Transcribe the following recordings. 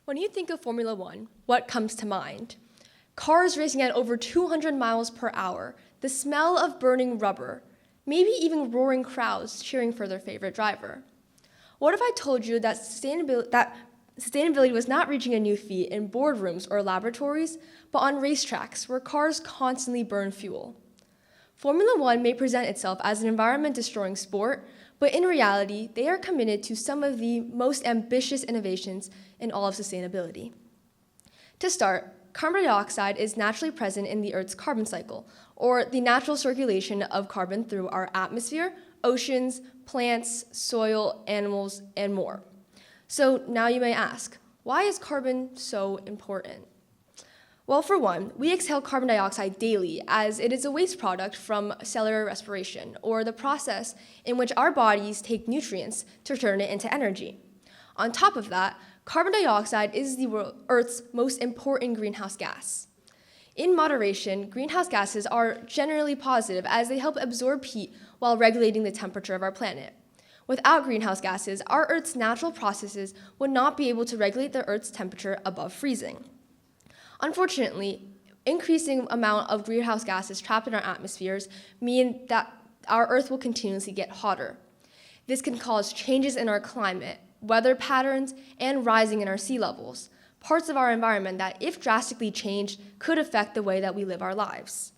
When you think of Formula One, what comes to mind? Cars racing at over 200 miles per hour, the smell of burning rubber, maybe even roaring crowds cheering for their favorite driver. What if I told you that sustainability was not reaching a new feat in boardrooms or laboratories, but on racetracks where cars constantly burn fuel? Formula One may present itself as an environment-destroying sport, but in reality, they are committed to some of the most ambitious innovations in all of sustainability. To start, carbon dioxide is naturally present in the Earth's carbon cycle, or the natural circulation of carbon through our atmosphere, oceans, plants, soil, animals, and more. So now you may ask, why is carbon so important? Well, for one, we exhale carbon dioxide daily as it is a waste product from cellular respiration, or the process in which our bodies take nutrients to turn it into energy. On top of that, carbon dioxide is the Earth's most important greenhouse gas. In moderation, greenhouse gases are generally positive as they help absorb heat while regulating the temperature of our planet. Without greenhouse gases, our Earth's natural processes would not be able to regulate the Earth's temperature above freezing. Unfortunately, increasing amount of greenhouse gases trapped in our atmospheres mean that our Earth will continuously get hotter. This can cause changes in our climate, weather patterns, and rising in our sea levels, parts of our environment that, if drastically changed, could affect the way that we live our lives.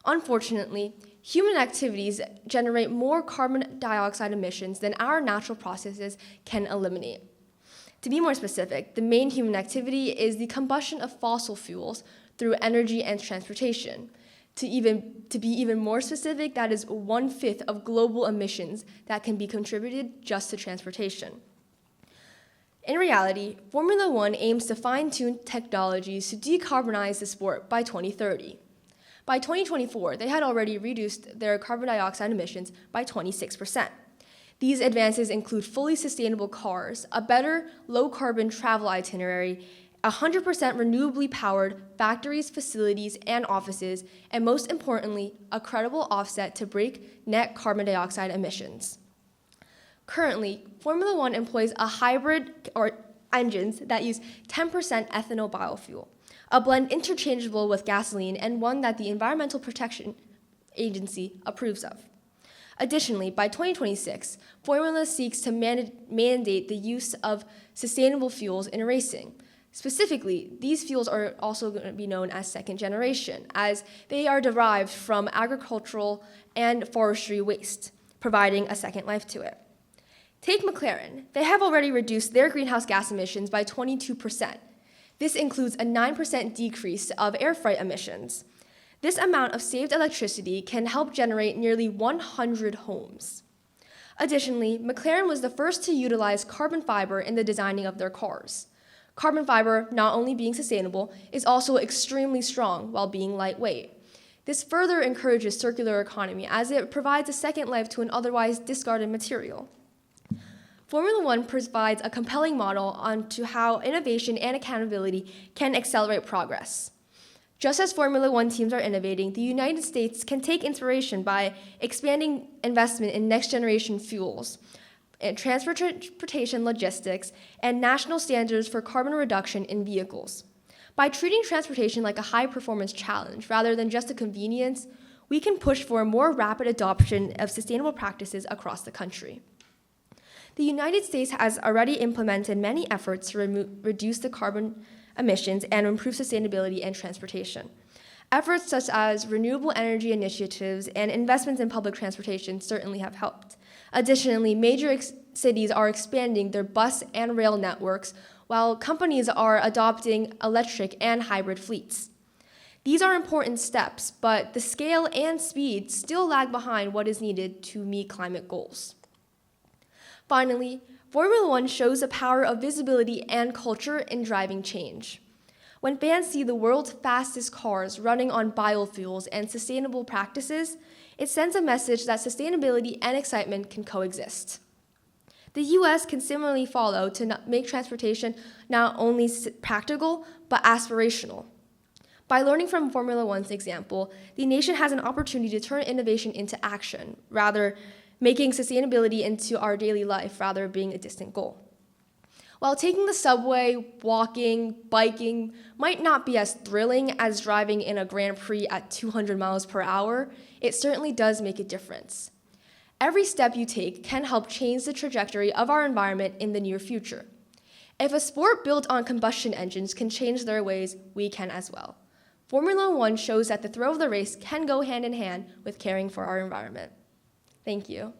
Unfortunately, human activities generate more carbon dioxide emissions than our natural processes can eliminate. To be more specific, the main human activity is the combustion of fossil fuels through energy and transportation. To be even more specific, that is 1/5 of global emissions that can be contributed just to transportation. In reality, Formula One aims to fine-tune technologies to decarbonize the sport by 2030. By 2024, they had already reduced their carbon dioxide emissions by 26%. These advances include fully sustainable cars, a better low-carbon travel itinerary, 100% renewably powered factories, facilities, and offices, and most importantly, a credible offset to break net carbon dioxide emissions. Currently, Formula One employs a hybrid engines that use 10% ethanol biofuel, a blend interchangeable with gasoline and one that the Environmental Protection Agency approves of. Additionally, by 2026, Formula seeks to mandate the use of sustainable fuels in racing. Specifically, these fuels are also going to be known as second generation, as they are derived from agricultural and forestry waste, providing a second life to it. Take McLaren. They have already reduced their greenhouse gas emissions by 22%. This includes a 9% decrease of air freight emissions. This amount of saved electricity can help generate nearly 100 homes. Additionally, McLaren was the first to utilize carbon fiber in the designing of their cars. Carbon fiber, not only being sustainable, is also extremely strong while being lightweight. This further encourages circular economy as it provides a second life to an otherwise discarded material. Formula One provides a compelling model onto how innovation and accountability can accelerate progress. Just as Formula One teams are innovating, the United States can take inspiration by expanding investment in next-generation fuels, and transportation logistics, and national standards for carbon reduction in vehicles. By treating transportation like a high-performance challenge rather than just a convenience, we can push for a more rapid adoption of sustainable practices across the country. The United States has already implemented many efforts to reduce the carbon emissions and improve sustainability in transportation. Efforts such as renewable energy initiatives and investments in public transportation certainly have helped. Additionally, major cities are expanding their bus and rail networks, while companies are adopting electric and hybrid fleets. These are important steps, but the scale and speed still lag behind what is needed to meet climate goals. Finally, Formula One shows the power of visibility and culture in driving change. When fans see the world's fastest cars running on biofuels and sustainable practices, it sends a message that sustainability and excitement can coexist. The US can similarly follow to make transportation not only practical, but aspirational. By learning from Formula One's example, the nation has an opportunity to turn innovation into action, rather making sustainability into our daily life rather being a distant goal. While taking the subway, walking, biking might not be as thrilling as driving in a Grand Prix at 200 miles per hour, it certainly does make a difference. Every step you take can help change the trajectory of our environment in the near future. If a sport built on combustion engines can change their ways, we can as well. Formula One shows that the thrill of the race can go hand in hand with caring for our environment. Thank you.